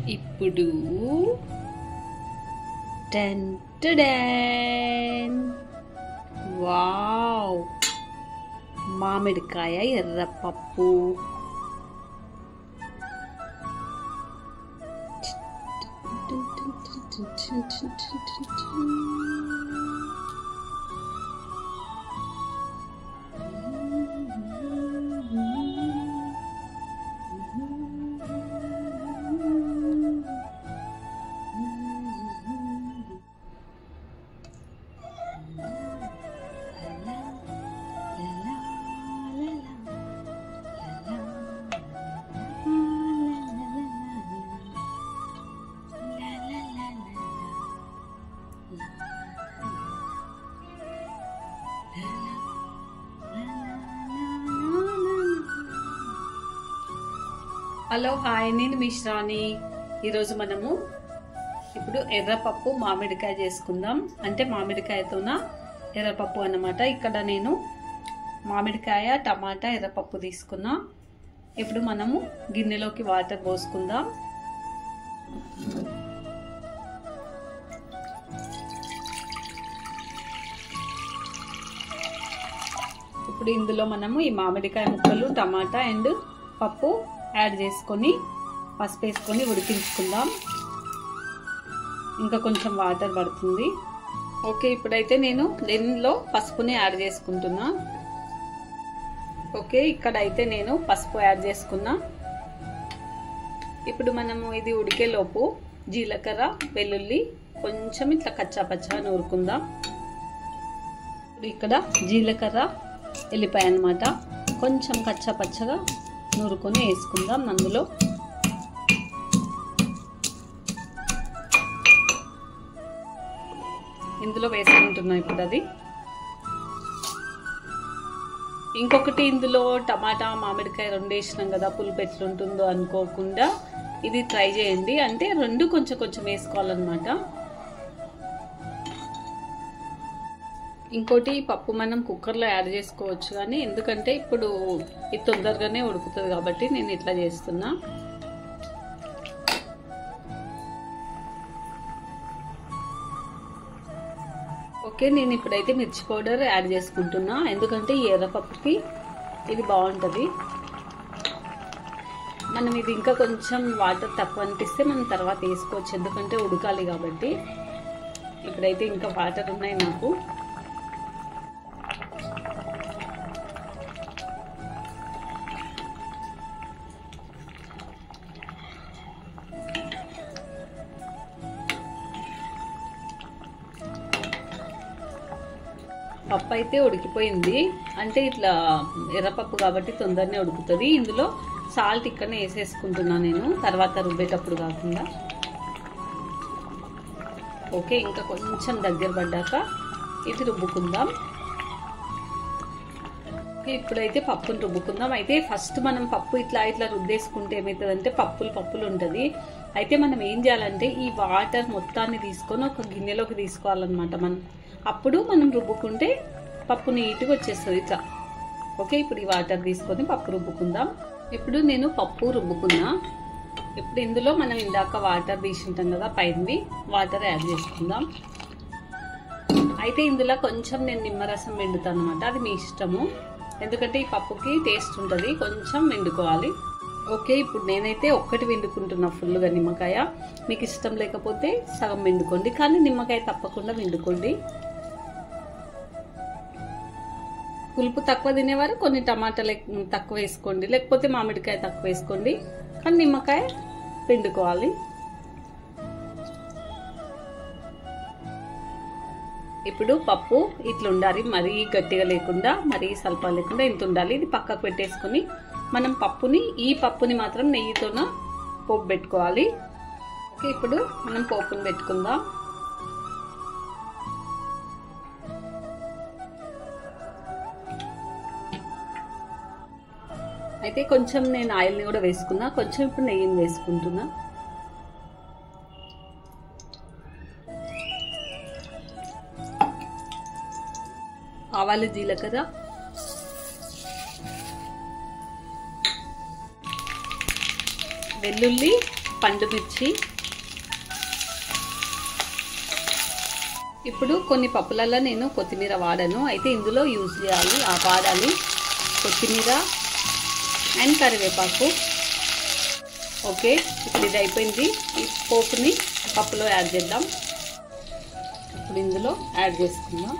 ఇప్పుడు ten ten wow, మామిడికాయ ఎర్రపప్పు. హలో హాయ్, నేను మీ శ్రావణి. ఈరోజు మనము ఇప్పుడు ఎర్రపప్పు మామిడికాయ చేసుకుందాం. అంటే మామిడికాయతోన ఎర్రపప్పు అన్నమాట. ఇక్కడ నేను మామిడికాయ, టమాటా, ఎర్రపప్పు తీసుకున్నా. ఇప్పుడు మనము గిన్నెలోకి వాటర్ పోసుకుందాం. ఇప్పుడు ఇందులో మనము ఈ మామిడికాయ ముక్కలు, టమాటా అండ్ పప్పు యాడ్ చేసుకొని పసుపు వేసుకొని ఉడికించుకుందాం. ఇంకా కొంచెం వాటర్ పడుతుంది. ఓకే, ఇప్పుడైతే నేను దీనిలో పసుపుని యాడ్ చేసుకుంటున్నా. ఓకే, ఇక్కడైతే నేను పసుపు యాడ్ చేసుకున్నా. ఇప్పుడు మనము ఇది ఉడికేలోపు జీలకర్ర, వెల్లుల్లి కొంచెం ఇట్లా కచ్చా పచ్చా నూరుకుందాం. ఇక్కడ జీలకర్ర, ఎల్లిపాయ అన్నమాట, కొంచెం కచ్చా పచ్చగా నూరుకొని వేసుకుందాం. అందులో ఇందులో వేసుకుంటున్నాం ఇప్పుడు అది. ఇంకొకటి, ఇందులో టమాటా, మామిడికాయ రెండు వేసినాం కదా, పులుపు ఎట్లుంటుందో అనుకోకుండా ఇది ట్రై చేయండి. అంటే రెండు కొంచెం కొంచెం వేసుకోవాలన్నమాట. ఇంకోటి, పప్పు మనం కుక్కర్లో యాడ్ చేసుకోవచ్చు, కానీ ఎందుకంటే ఇప్పుడు ఇది తొందరగానే ఉడుకుతుంది కాబట్టి నేను ఇట్లా చేస్తున్నా. ఓకే, నేను ఇప్పుడైతే మిర్చి పౌడర్ యాడ్ చేసుకుంటున్నా. ఎందుకంటే ఈ ఎర్రపప్పుకి ఇది బాగుంటుంది. మనం ఇది ఇంకా కొంచెం వాటర్ తక్కువ అనిపిస్తే మనం తర్వాత వేసుకోవచ్చు, ఎందుకంటే ఉడకాలి కాబట్టి. ఇప్పుడైతే ఇంకా వాటర్ ఉన్నాయి నాకు. పప్పు అయితే ఉడికిపోయింది. అంటే ఇట్లా ఎర్రపప్పు కాబట్టి తొందరనే ఉడుకుతుంది. ఇందులో సాల్ట్ ఇక్కడనే వేసేసుకుంటున్నా నేను, తర్వాత రుబ్బేటప్పుడు కాకుండా. ఓకే, ఇంకా కొంచెం దగ్గర పడ్డాక ఇది రుబ్బుకుందాం. ఇప్పుడైతే పప్పును రుబ్బుకుందాం. అయితే ఫస్ట్ మనం పప్పు ఇట్లా ఇట్లా రుద్దేసుకుంటే ఏమవుతుందంటే పప్పులు ఉంటుంది. అయితే మనం ఏం చేయాలంటే ఈ వాటర్ మొత్తాన్ని తీసుకొని ఒక గిన్నెలోకి తీసుకోవాలన్నమాట మనం. అప్పుడు మనం రుబ్బుకుంటే పప్పు నీట్గా వచ్చేస్తుంది ఇట్లా. ఓకే, ఇప్పుడు ఈ వాటర్ తీసుకొని పప్పు రుబ్బుకుందాం. ఇప్పుడు నేను పప్పు రుబ్బుకున్నా. ఇప్పుడు ఇందులో మనం ఇందాక వాటర్ తీసుకుంటాం కదా, పైనవి వాటర్ యాడ్ చేసుకుందాం. అయితే ఇందులో కొంచెం నేను నిమ్మరసం పిండుతాను అనమాట, అది మీ ఇష్టము. ఎందుకంటే ఈ పప్పుకి టేస్ట్ ఉంటుంది, కొంచెం పిండుకోవాలి. ఓకే, ఇప్పుడు నేనైతే ఒక్కటి పిండుకుంటున్నా ఫుల్గా నిమ్మకాయ. మీకు ఇష్టం లేకపోతే సగం పిండుకోండి, కానీ నిమ్మకాయ తప్పకుండా పిండుకోండి. పులుపు తక్కువ తినేవారు కొన్ని టమాటాలు తక్కువ వేసుకోండి, లేకపోతే మామిడికాయ తక్కువ వేసుకోండి, కానీ నిమ్మకాయ పిండుకోవాలి. ఇప్పుడు పప్పు ఇట్లా ఉండాలి, మరీ గట్టిగా లేకుండా మరీ సల్పా లేకుండా ఇంత ఉండాలి. ఇది పక్కకు పెట్టేసుకుని మనం ఈ పప్పుని మాత్రం నెయ్యితోన పోపు పెట్టుకోవాలి. ఓకే, ఇప్పుడు మనం పోపుని పెట్టుకుందాం. అయితే కొంచెం నేను ఆయిల్ని కూడా వేసుకున్నా, కొంచెం ఇప్పుడు నెయ్యిని వేసుకుంటున్నా. ఆవాలు, జీలకర్ర, వెల్లుల్లి, పండు మిర్చి. ఇప్పుడు కొన్ని పప్పులలో నేను కొత్తిమీర వాడను, అయితే ఇందులో యూజ్ చేయాలి వాడాలి కొత్తిమీర అండ్ కరివేపాకు. ఓకే, ఇప్పుడు ఇది అయిపోయింది. ఈ పోపుని పప్పులో యాడ్ చేద్దాం. ఇప్పుడు ఇందులో యాడ్ చేసుకుందాం.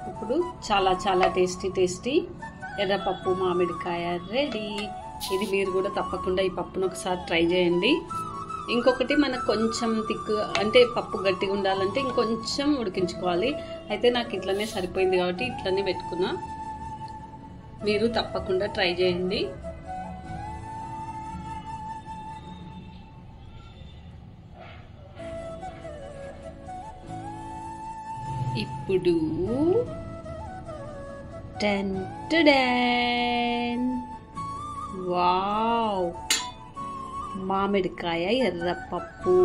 ఇప్పుడు చాలా చాలా టేస్టీ ఎర్రపప్పు మామిడికాయ రెడీ. ఇది మీరు కూడా తప్పకుండా ఈ పప్పును ఒకసారి ట్రై చేయండి. ఇంకొకటి మనకు కొంచెం థిక్ అంటే పప్పు గట్టిగా ఉండాలంటే ఇంకొంచెం ఉడికించుకోవాలి. అయితే నాకు ఇట్లనే సరిపోయింది కాబట్టి ఇట్లనే పెట్టుకున్నా. మీరు తప్పకుండా ట్రై చేయండి. ఇప్పుడు వావ్, మామిడికాయ ఎర్రపప్పు.